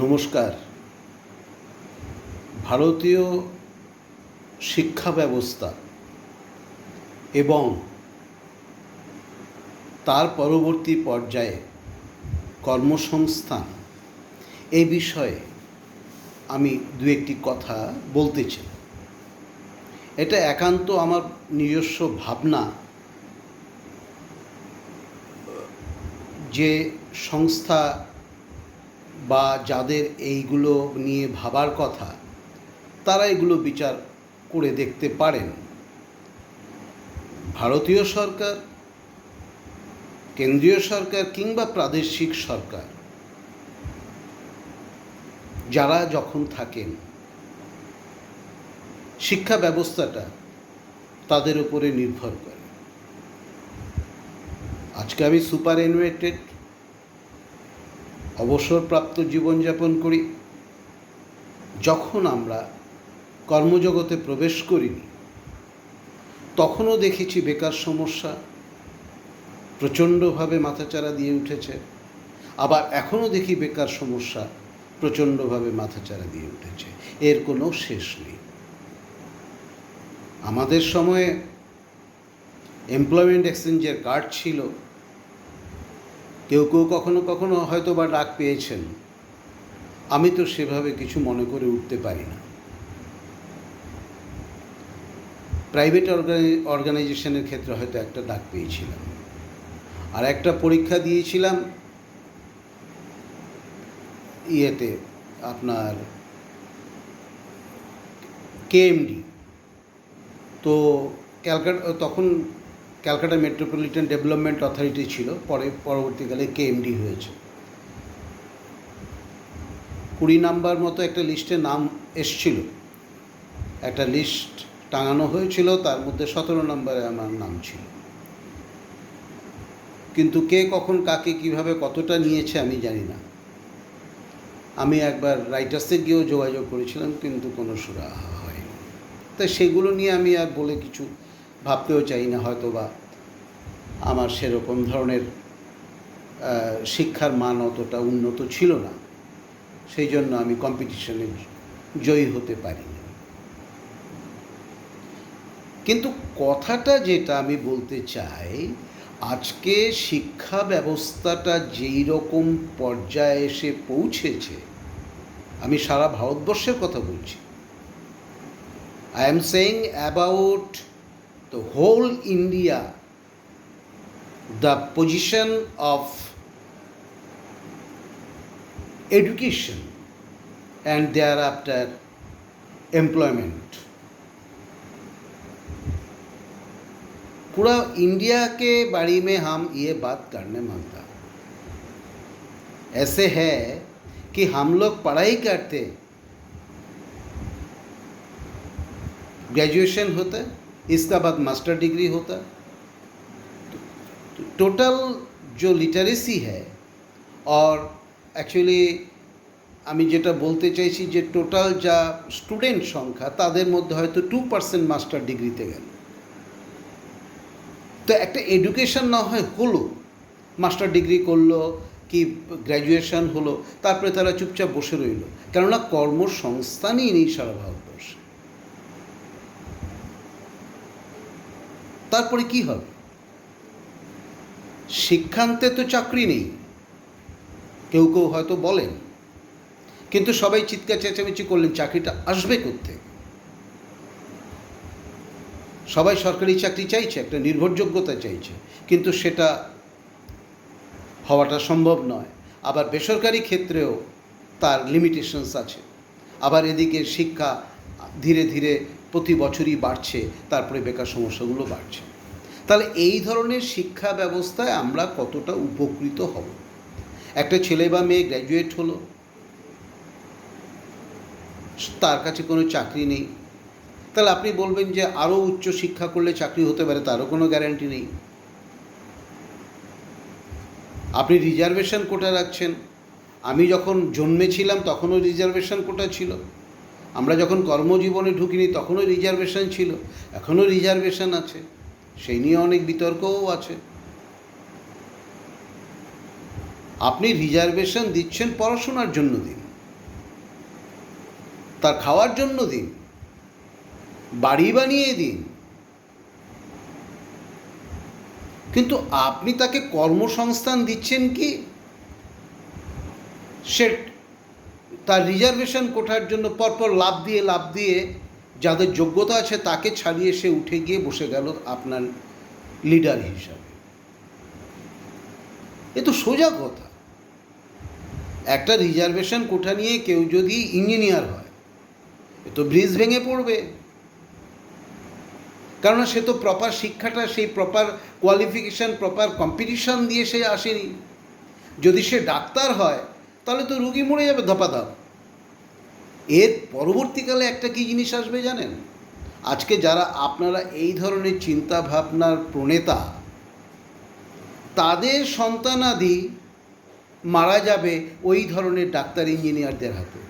নমস্কার। ভারতীয় শিক্ষা ব্যবস্থা এবং তার পরবর্তী পর্যায়ে কর্মসংস্থান এই বিষয়ে আমি দু একটি কথা বলতে চাই। এটা একান্ত আমার নিজস্ব ভাবনা। যে সংস্থা বা যাদের এইগুলো নিয়ে ভাবার কথা তারা এগুলো বিচার করে দেখতে পারেন। ভারতীয় সরকার, কেন্দ্রীয় সরকার কিংবা প্রাদেশিক সরকার যারা যখন থাকেন, শিক্ষা ব্যবস্থাটা তাদের উপরে নির্ভর করে। আজকে আমি সুপারঅ্যানুয়েটেড অবসরপ্রাপ্ত জীবনযাপন করি। যখন আমরা কর্মজগতে প্রবেশ করিনি তখনও দেখেছি বেকার সমস্যা প্রচণ্ডভাবে মাথাচাড়া দিয়ে উঠেছে, আবার এখনও দেখি বেকার সমস্যা প্রচণ্ডভাবে মাথাচাড়া দিয়ে উঠেছে। এর কোনো শেষ নেই। আমাদের সময়ে এমপ্লয়মেন্ট এক্সচেঞ্জের কার্ড ছিল, কেউ কেউ কখনো কখনো হয়তো বা ডাক পেয়েছেন। আমি তো সেভাবে কিছু মনে করে উঠতে পারি না। প্রাইভেট অর্গানাইজেশনের ক্ষেত্রে হয়তো একটা ডাক পেয়েছিলাম, আর একটা পরীক্ষা দিয়েছিলাম ইয়েতে আপনার কেএমডি। তো তখন ক্যালকাটা মেট্রোপলিটন ডেভেলপমেন্ট অথরিটি ছিল, পরবর্তীকালে কেএমডি হয়েছে। 20 নাম্বার মতো একটা লিস্টে নাম এসছিল, একটা লিস্ট টাঙানো হয়েছিল, তার মধ্যে 17 নম্বরে আমার নাম ছিল। কিন্তু কে কখন কাকে কিভাবে কতটা নিয়েছে আমি জানি না। আমি একবার রাইটার্সে গিয়েও যোগাযোগ করেছিলাম, কিন্তু কোনো সুরাহা হয়নি। তাই সেগুলো নিয়ে আমি আর বলে কিছু ভাবতেও চাই না। হয়তো বা আমার সেরকম ধরনের শিক্ষার মান অতটা উন্নত ছিল না, সেই জন্য আমি কম্পিটিশনে জয়ী হতে পারিনি। কিন্তু কথাটা যেটা আমি বলতে চাই, আজকে শিক্ষা ব্যবস্থাটা যেই রকম পর্যায়ে এসে পৌঁছেছে, আমি সারা ভারতবর্ষের কথা বলছি। I am saying about the whole India, the position of education and thereafter employment. पूरा इंडिया के बारे में हम ये बात करने मांगता। ऐसे है कि हम लोग पढ़ाई करते, ग्रेजुएशन होता, इसका बाद मास्टर डिग्री होता। टोटल जो लिटारेसी है, और एक्चुअली আমি যেটা বলতে চাইছি যে টোটাল যা স্টুডেন্ট সংখ্যা তাদের মধ্যে হয়তো 2% মাস্টার ডিগ্রিতে গেল। তো একটা এডুকেশন না হয় হলো, মাস্টার ডিগ্রি করলো কি গ্র্যাজুয়েশন হলো, তারপরে তারা চুপচাপ বসে রইল, কেননা কর্মসংস্থানই নেই সারা ভারতবর্ষে। তারপরে কি হবে? শিক্ষান্তে তো চাকরি নেই, কেউ কেউ হয়তো বলেন, কিন্তু সবাই চিৎকার চেঁচামেচি করলেন চাকরিটা আসবে কোত্থেকে? সবাই সরকারি চাকরি চাইছে, একটা নির্ভরযোগ্যতা চাইছে, কিন্তু সেটা হওয়াটা সম্ভব নয়। আবার বেসরকারি ক্ষেত্রেও তার লিমিটেশনস আছে। আবার এদিকে শিক্ষা ধীরে ধীরে প্রতি বছরই বাড়ছে, তারপরে বেকার সমস্যাগুলো বাড়ছে। তাহলে এই ধরনের শিক্ষা ব্যবস্থায় আমরা কতটা উপকৃত হব? একটা ছেলে বা মেয়ে গ্র্যাজুয়েট হলো, তার কাছে কোনো চাকরি নেই, তাহলে আপনি বলবেন যে আরও উচ্চ শিক্ষা করলে চাকরি হতে পারে, তারও কোনো গ্যারান্টি নেই। আপনি রিজার্ভেশন কোটা রাখছেন। আমি যখন জন্মেছিলাম তখনও রিজার্ভেশন কোটা ছিল, আমরা যখন কর্মজীবনে ঢুকিনি তখনও রিজার্ভেশন ছিল, এখনও রিজার্ভেশন আছে, সেই নিয়ে অনেক বিতর্কও আছে। আপনি রিজার্ভেশন দিচ্ছেন পড়াশোনার জন্য দিন, তার খাওয়ার জন্য দিন, বাড়ি বানিয়ে দিন, কিন্তু আপনি তাকে কর্মসংস্থান দিচ্ছেন কি? সে তার রিজার্ভেশন কোঠার জন্য পরপর লাফ দিয়ে যাদের যোগ্যতা আছে তাকে ছাড়িয়ে সে উঠে গিয়ে বসে গেল আপনার লিডার হিসাবে। এ তো সোজা কথা। একটা রিজার্ভেশন কোঠা নিয়ে কেউ যদি ইঞ্জিনিয়ার হয়, এ তো ব্রিজ ভেঙে পড়বে, কারণ সে তো প্রপার শিক্ষাটা, সেই প্রপার কোয়ালিফিকেশান, প্রপার কম্পিটিশান দিয়ে সে আসেনি। যদি সে ডাক্তার হয় তাহলে তো রুগী মরে যাবে ধপাধপ। এর পরবর্তীকালে একটা কী জিনিস আসবে জানেন? আজকে যারা আপনারা এই ধরনের চিন্তা ভাবনার প্রণেতা, তাদের সন্তানাদি মারা যাবে ওই ধরনের ডাক্তার ইঞ্জিনিয়ারদের হাতে।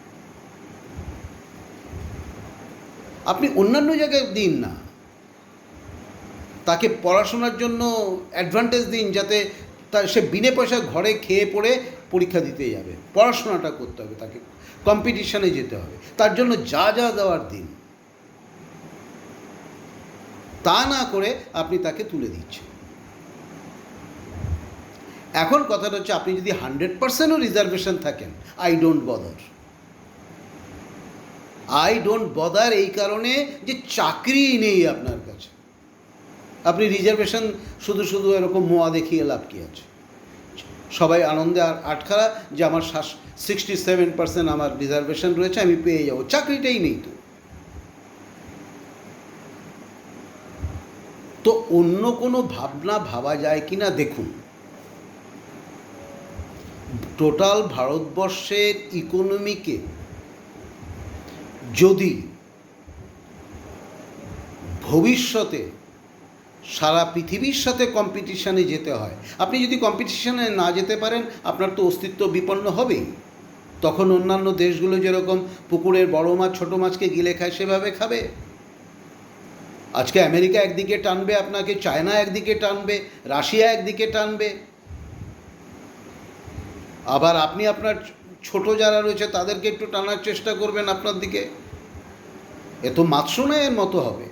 আপনি অন্যান্য জায়গায় দিন না, তাকে পড়াশোনার জন্য অ্যাডভান্টেজ দিন, যাতে সে বিনে পয়সায় ঘরে খেয়ে পড়ে পরীক্ষা দিতে যাবে। পড়াশোনাটা করতে হবে, তাকে কম্পিটিশানে যেতে হবে, তার জন্য যা যা দেওয়ার দিন। তা না করে আপনি তাকে তুলে দিচ্ছেন। এখন কথাটা হচ্ছে, আপনি যদি 100%ও রিজার্ভেশন থাকেন, আই ডোন্ট বদার এই কারণে যে চাকরি নেই আপনার কাছে। আপনি রিজার্ভেশন শুধু এরকম মোয়া দেখিয়ে লাভ কী আছে? সবাই আনন্দে আর আটখারা যে আমার 67% আমার রিজার্ভেশন রয়েছে, আমি পেয়ে যাব। চাকরিটাই নেই তো অন্য কোনো ভাবনা ভাবা যায় কি না দেখুন। টোটাল ভারতবর্ষের ইকোনমিকে যদি ভবিষ্যতে সারা পৃথিবীর সাথে কম্পিটিশানে যেতে হয়, আপনি যদি কম্পিটিশানে না যেতে পারেন, আপনার তো অস্তিত্ব বিপন্ন হবেই। তখন অন্যান্য দেশগুলো যেরকম পুকুরের বড় মাছ ছোটো মাছকে গিলে খায়, সেভাবে খাবে। আজকে আমেরিকা একদিকে টানবে আপনাকে, চায়না একদিকে টানবে, রাশিয়া একদিকে টানবে, আবার আপনি আপনার ছোট যারা রয়েছে তাদেরকে একটু টানার চেষ্টা করবেন আপনার দিকে। এ তো মাতসুনায়ের মতো হবে।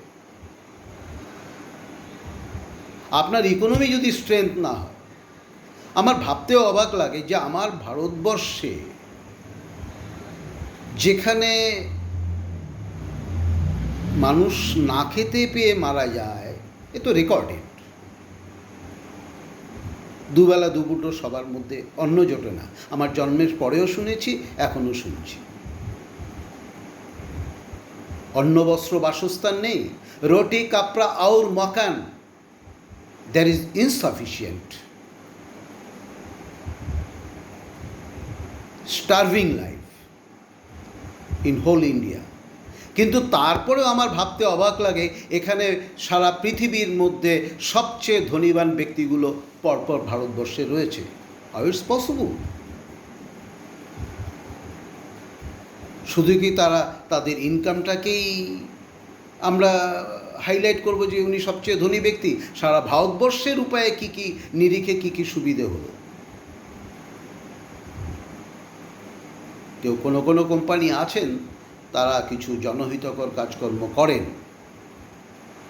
আপনার ইকোনমি যদি স্ট্রেংথ না হয়, আমার ভাবতেও অবাক লাগে যে আমার ভারতবর্ষে যেখানে মানুষ না খেতে পেয়ে মারা যায়, এ তো রেকর্ডেড। দুবেলা দুপুটো সবার মধ্যে অন্ন জোটে না। আমার জন্মের পরেও শুনেছি, এখনও শুনছি। অন্ন বস্ত্র বাসস্থান নেই, রুটি কাপড়া our Makaan, there is insufficient. Starving life in whole India. কিন্তু তারপরেও আমার ভাবতে অবাক লাগে, এখানে সারা পৃথিবীর মধ্যে সবচেয়ে ধনীবান ব্যক্তিগুলো পরপর ভারতবর্ষে রয়েছে। How it's possible? শুধু কি তারা তাদের ইনকামটাকেই আমরা হাইলাইট করব যে উনি সবচেয়ে ধনী ব্যক্তি? সারা ভারতবর্ষের উপায়ে কী কী নিরিখে কী কী সুবিধে হলো? কেউ কোনো কোম্পানি আছেন, তারা কিছু জনহিতকর কাজকর্ম করেন,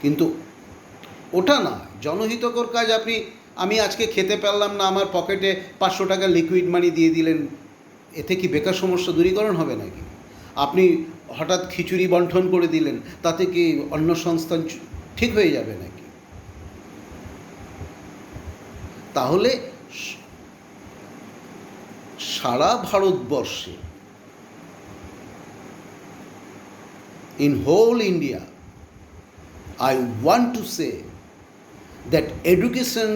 কিন্তু ওটা না জনহিতকর কাজ। আমি আজকে খেতে পারলাম না, আমার পকেটে 500 টাকা লিকুইড মানি দিয়ে দিলেন, এতে কি বেকার সমস্যা দূরীকরণ হবে নাকি? আপনি হঠাৎ খিচুড়ি বন্টন করে দিলেন, তাতে কি অন্ন সংস্থান ঠিক হয়ে যাবে নাকি? তাহলে সারা ভারতবর্ষে, in whole India, I want to say that education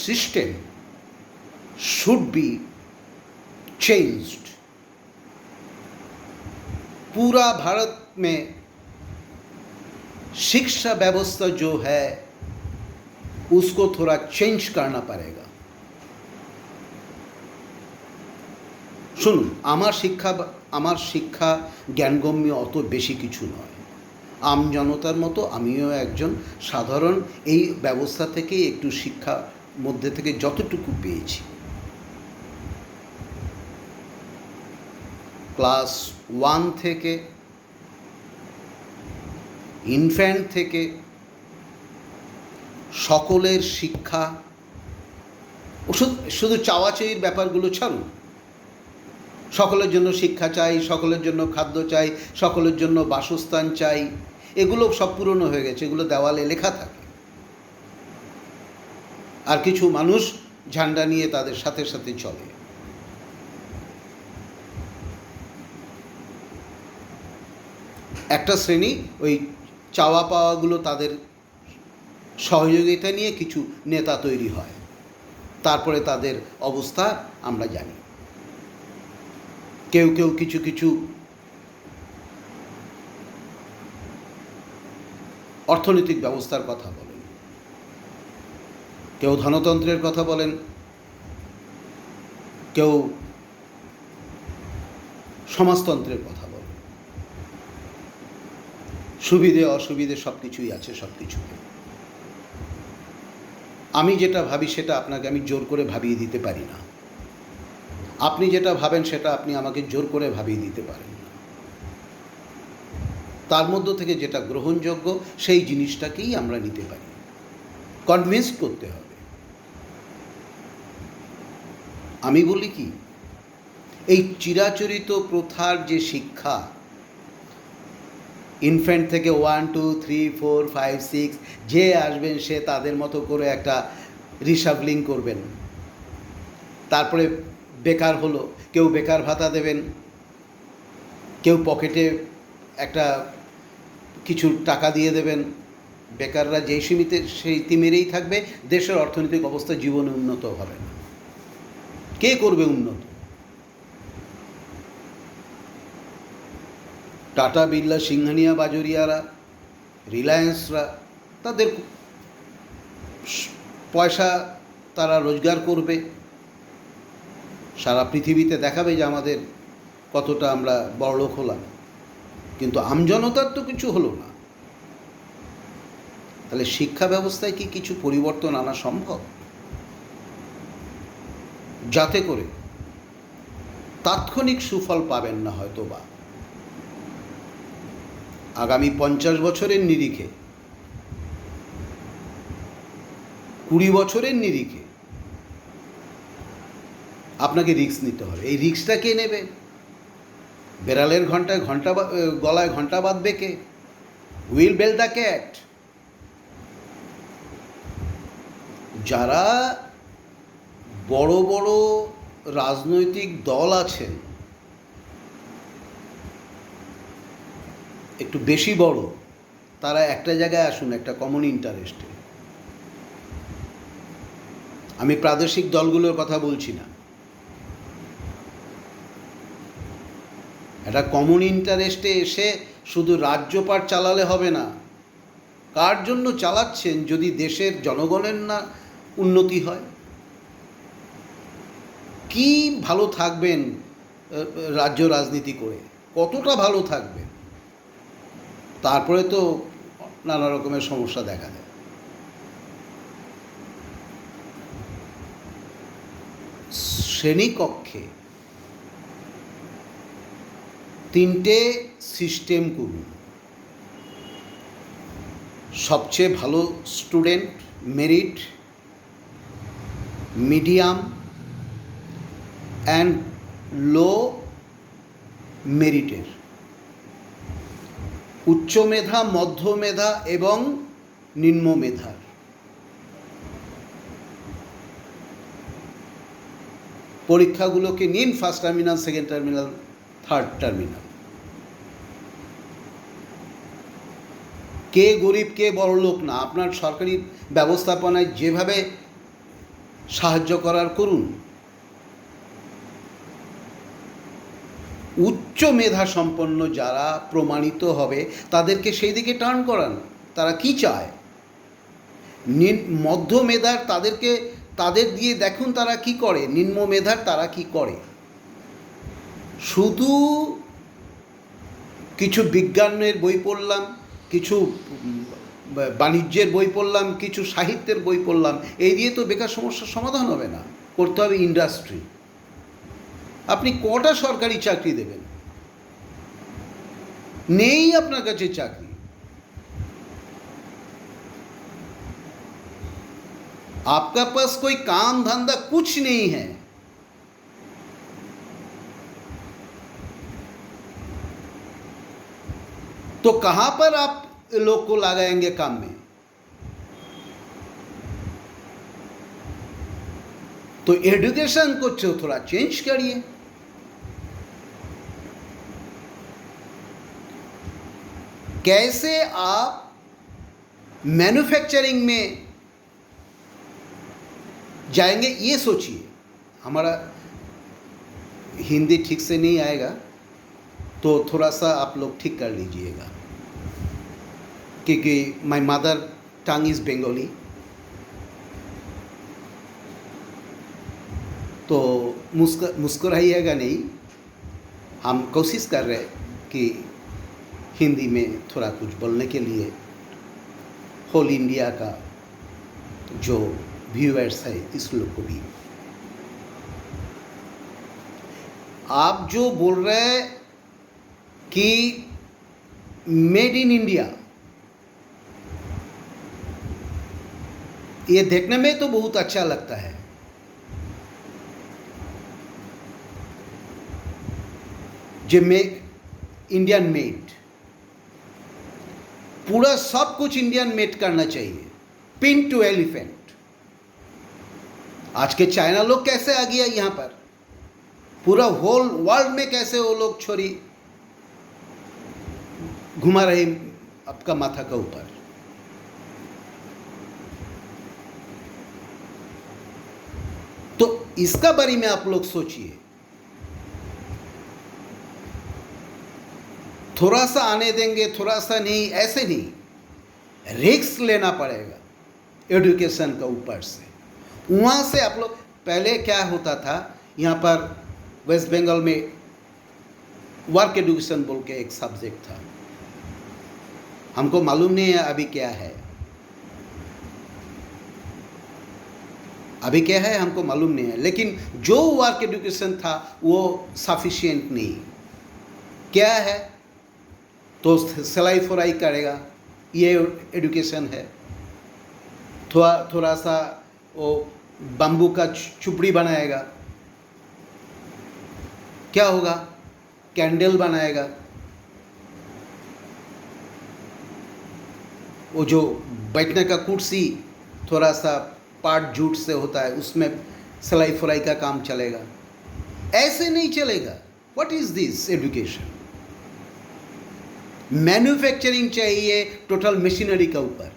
system should be changed. पूरा भारत में शिक्षा व्यवस्था जो है उसको थोड़ा चेंज करना पड़ेगा। শুনুন, আমার শিক্ষা জ্ঞানগম্য অত বেশি কিছু নয়। আমজনতার মতো আমিও একজন সাধারণ, এই ব্যবস্থা থেকেই একটু শিক্ষা মধ্যে থেকে যতটুকু পেয়েছি। ক্লাস 1 থেকে ইনফ্যান্ট থেকে সকলের শিক্ষা, শুধু চাওয়াচাইয়ের ব্যাপারগুলো ছাড়ুন। সকলের জন্য শিক্ষা চাই, সকলের জন্য খাদ্য চাই, সকলের জন্য বাসস্থান চাই, এগুলো সব পুরনো হয়ে গেছে, এগুলো দেওয়ালে লেখা থাকে। আর কিছু মানুষ ঝান্ডা নিয়ে তাদের সাথে সাথে চলে। একটা শ্রেণী ওই চাওয়া পাওয়াগুলো তাদের সহযোগিতা নিয়ে কিছু নেতা তৈরি হয়, তারপরে তাদের অবস্থা আমরা জানি। কেউ কেউ কিছু কিছু অর্থনৈতিক ব্যবস্থার কথা বলেন, কেউ ধনতন্ত্রের কথা বলেন, কেউ সমাজতন্ত্রের কথা বলেন। সুবিধে অসুবিধে সব কিছুই আছে, সব কিছু। আমি যেটা ভাবি সেটা আপনাকে আমি জোর করে ভাবিয়ে দিতে পারি না। আপনি যেটা ভাবেন সেটা আপনি আমাকে জোর করে ভাবিয়ে দিতে পারেন না। তার মধ্য থেকে যেটা গ্রহণযোগ্য সেই জিনিসটাকেই আমরা নিতে পারি। কনভিন্স করতে হবে। আমি বলি কি, এই চিরাচরিত প্রথার যে শিক্ষা, ইনফ্যান্ট থেকে 1, 2, 3, 4, 5, 6 যে আসবেন সে তাদের মতো করে একটা রিশাফলিং করবেন, তারপরে বেকার হলো, কেউ বেকার ভাতা দেবেন, কেউ পকেটে একটা কিছু টাকা দিয়ে দেবেন। বেকাররা যেই সীমিতে সেই তিমিরেই থাকবে, দেশের অর্থনৈতিক অবস্থা জীবনে উন্নত হবে না। কে করবে উন্নত? টাটা, বিড়লা, সিংহানিয়া, বাজরিয়ারা, রিলায়েন্সরা তাদের পয়সা তারা রোজগার করবে, সারা পৃথিবীতে দেখাবে যে আমাদের কতটা আমরা বড়লোক হলাম, কিন্তু আমজনতার তো কিছু হলো না। তাহলে শিক্ষা ব্যবস্থায় কি কিছু পরিবর্তন আনা সম্ভব, যাতে করে তাৎক্ষণিক সুফল পাবেন না হয়তো বা আগামী 50 বছরের নিরিখে, 20 বছরের নিরিখে আপনাকে রিস্ক নিতে হবে। এই রিস্কটা কে নেবে? বেড়ালের গলায় ঘন্টা বাঁধবে কে? Will bell the cat. যারা বড় বড় রাজনৈতিক দল আছেন, একটু বেশি বড়, তারা একটা জায়গায় আসুন, একটা কমন ইন্টারেস্টে। আমি প্রাদেশিক দলগুলোর কথা বলছি না, একটা কমন ইন্টারেস্টে এসে শুধু রাজ্যপাট চালালে হবে না। কার জন্য চালাচ্ছেন? যদি দেশের জনগণের না উন্নতি হয়, কি ভালো থাকবেন রাজ্য রাজনীতি করে? কতটা ভালো থাকবেন? তারপরে তো নানা রকমের সমস্যা দেখা দেয়। শ্রেণীকক্ষে 3টে সিস্টেম করুন। সবচেয়ে ভালো student, merit, medium and low মেরিটের, উচ্চ মেধা, মধ্য মেধা এবং নিম্ন মেধার। পরীক্ষাগুলোকে নিন, first terminal, second terminal, third terminal. কে গরিব কে বড়লোক না, আপনার সরকারি ব্যবস্থাপনায় যেভাবে সাহায্য করার করুন। উচ্চ মেধা সম্পন্ন যারা প্রমাণিত হবে তাদেরকে সেই দিকে টার্ন করান। তারা কি চায়? মধ্য মেধার তাদের দিয়ে দেখুন তারা কি করে, নিম্ন মেধার তারা কি করে। শুধু কিছু বিজ্ঞানের বই পড়লাম, কিছু বাণিজ্যের বই পড়লাম, কিছু সাহিত্যের বই পড়লাম, এই দিয়ে তো বেকার সমস্যার সমাধান হবে না। করতে হবে ইন্ডাস্ট্রি। আপনি কটা সরকারি চাকরি দেবেন? নেই আপনার কাছে চাকরি। आपका पास कोई काम धंधा कुछ नहीं है, तो कहां पर आप लोग को लगाएंगे काम में? तो एजुकेशन को थोड़ा चेंज करिए। कैसे आप मैन्युफैक्चरिंग में जाएंगे ये सोचिए। हमारा हिंदी ठीक से नहीं आएगा तो थोड़ा सा आप लोग ठीक कर लीजिएगा, क्योंकि my mother tongue is Bengali. तो मुस्कुराइएगा नहीं, हम कोशिश कर रहे हैं कि हिंदी में थोड़ा कुछ बोलने के लिए होल इंडिया का जो व्यूअर्स है इस लोग को भी। आप जो बोल रहे हैं कि मेड इन इंडिया, ये देखने में तो बहुत अच्छा लगता है, जो मेक इंडियन मेड, पूरा सब कुछ इंडियन मेड करना चाहिए, पिन टू एलिफेंट। आज के चाइना लोग कैसे आ गया यहाँ पर, पूरा होल वर्ल्ड में कैसे वो लोग छोरी घुमा रहे आपका माथा का ऊपर। तो इसका बारे में आप लोग सोचिए, थोड़ा सा आने देंगे, थोड़ा सा नहीं, ऐसे नहीं, रिस्क लेना पड़ेगा एजुकेशन का ऊपर से। वहाँ से आप लोग, पहले क्या होता था यहाँ पर वेस्ट बंगाल में वर्क एजुकेशन बोल के एक सब्जेक्ट था, हमको मालूम नहीं है अभी क्या है, अभी क्या है हमको मालूम नहीं है, लेकिन जो वर्क एजुकेशन था वो सफिशिएंट नहीं। क्या है तो सिलाई फुराई करेगा, ये एजुकेशन है। थोड़ा सा वो बम्बू का झुपड़ी बनाएगा, क्या होगा, कैंडल बनाएगा। वो जो बैठने का कुर्सी थोड़ा सा पार्ट जूट से होता है, उसमें सिलाई फुराई का काम चलेगा। ऐसे नहीं चलेगा। What is this education? Manufacturing चाहिए टोटल मशीनरी का ऊपर।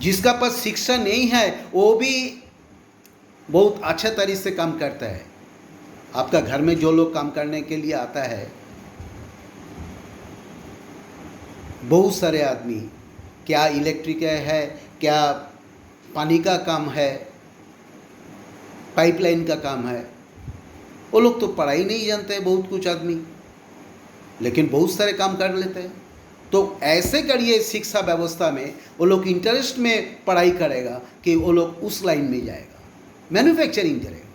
जिसका पास शिक्षा नहीं है वो भी बहुत अच्छा तरीके से काम करता है। आपका घर में जो लोग काम करने के लिए आता है, बहुत सारे आदमी, क्या इलेक्ट्रिक है, क्या पानी का काम है, पाइपलाइन का काम है, वो लोग तो पढ़ाई नहीं जानते हैं बहुत कुछ आदमी, लेकिन बहुत सारे काम कर लेते हैं। तो ऐसे करिए शिक्षा व्यवस्था में, वो लोग इंटरेस्ट में पढ़ाई करेगा कि वो लोग उस लाइन में जाएगा, मैन्युफैक्चरिंग करेगा।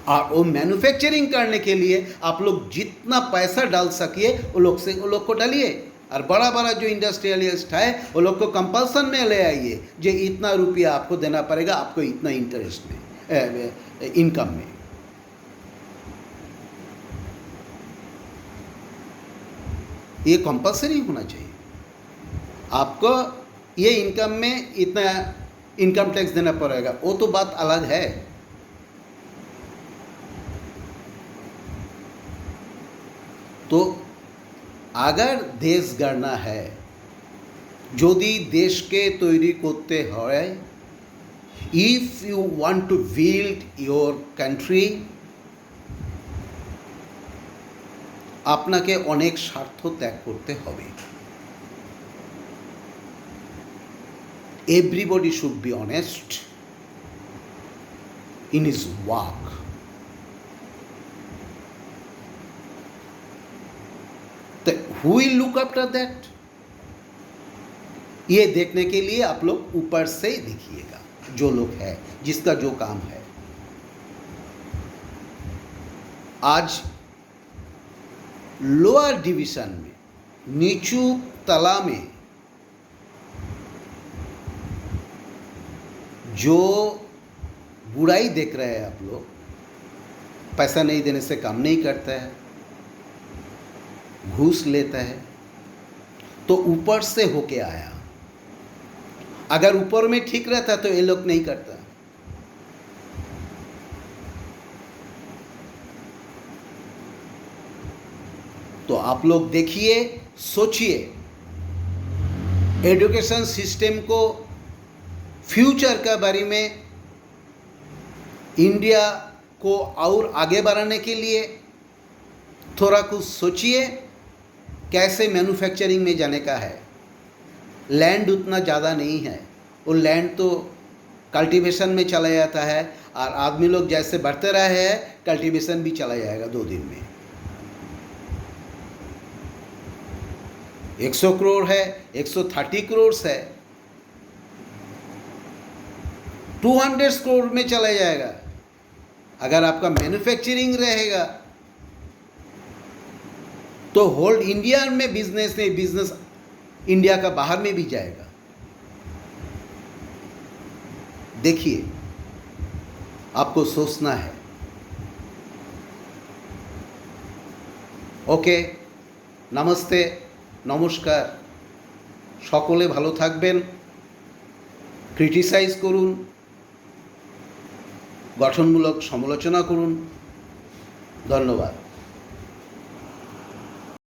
और वो मैन्युफैक्चरिंग करने के लिए आप लोग जितना पैसा डाल सकिए वो लोग को डालिए। और बड़ा बड़ा जो इंडस्ट्रियलिस्ट है वो लोग को कंपल्सन में ले आइए, जो इतना रुपया आपको देना पड़ेगा, आपको इतना इंटरेस्ट में, इनकम में। ये कंपल्सरी होना चाहिए। आपको ये इनकम में इतना इनकम टैक्स देना पड़ेगा, वो तो बात अलग है। तो अगर देश गढ़ना है, যদি দেশকে তৈরি করতে হয়, if you want to build your country, আপনাকে অনেক স্বার্থ ত্যাগ করতে হবে। Everybody should be honest in his work. Who will look after that? ये देखने के लिए आप लोग ऊपर से देखिएगा, जो लोग है, जिसका जो काम है। आज लोअर डिवीजन में, नीचू तला में जो बुराई देख रहे हैं आप लोग, पैसा नहीं देने से काम नहीं करता है, घूस लेता है, तो ऊपर से होके आया। अगर ऊपर में ठीक रहता तो ये लोग नहीं करता। तो आप लोग देखिए, सोचिए, एजुकेशन सिस्टम को फ्यूचर के बारे में इंडिया को और आगे बढ़ाने के लिए थोड़ा कुछ सोचिए। कैसे मैन्युफैक्चरिंग में जाने का है। लैंड उतना ज़्यादा नहीं है, वो लैंड तो कल्टीवेशन में चला जाता है, और आदमी लोग जैसे बढ़ते रहे हैं कल्टीवेशन भी चला जाएगा 2 दिन में। 100 करोड़ है, 130 करोड़ है, 200 करोड़ में चला जाएगा। अगर आपका मैन्युफैक्चरिंग रहेगा तो होल इंडिया में बिजनेस नहीं, बिजनेस इंडिया का बाहर में भी जाएगा। देखिए, आपको सोचना है। ओके, नमस्ते, नमस्कार, সকলে ভালো থাকবেন। ক্রিটিসাইজ করুন, গঠনমূলক সমালোচনা করুন। ধন্যবাদ।